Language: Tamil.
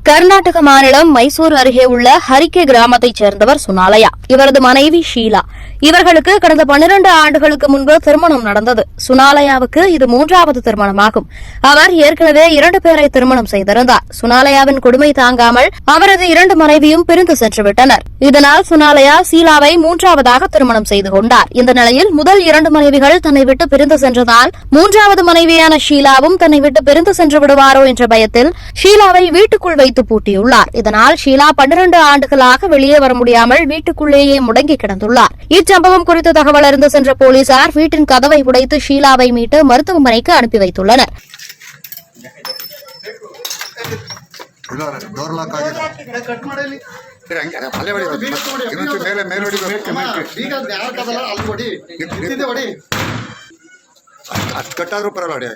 கர்நாடக மாநிலம் மைசூர் அருகே உள்ள ஹரிக்கே கிராமத்தைச் சேர்ந்தவர் சுனாலயா. இவரது மனைவி ஷீலா. இவர்களுக்கு கடந்த 12 ஆண்டுகளுக்கு முன்பு திருமணம் நடந்தது. சுனாலயாவுக்கு இது 3வது திருமணமாகும். அவர் ஏற்கனவே 2 பேரை திருமணம் செய்திருந்தார். சுனாலயாவின் கொடுமை தாங்காமல் அவரது 2 மனைவியும் பிரிந்து சென்றுவிட்டனர். இதனால் சுனாலயா ஷீலாவை 3வதாக திருமணம் செய்து கொண்டார். இந்த நிலையில் முதல் 2 மனைவிகள் தன்னை விட்டு பிரிந்து சென்றதால் 3வது மனைவியான ஷீலாவும் தன்னை விட்டு பிரிந்து சென்று விடுவாரோ என்ற பயத்தில் ஷீலாவை வீட்டுக்குள் வைத்து பூட்டியுள்ளார். இதனால் ஷீலா 12 ஆண்டுகளாக வெளியே வர முடியாமல் வீட்டுக்குள்ளேயே முடங்கி கிடந்துள்ளார். இச்சம்பவம் குறித்து தகவல் அறிந்து சென்ற போலீசார் வீட்டின் கதவை உடைத்து ஷீலாவை மீட்டு மருத்துவமனைக்கு அனுப்பி வைத்துள்ளனர். ಕಟ್ಟಾದ್ರೂ ಪರವಾಗಿಲ್ಲ.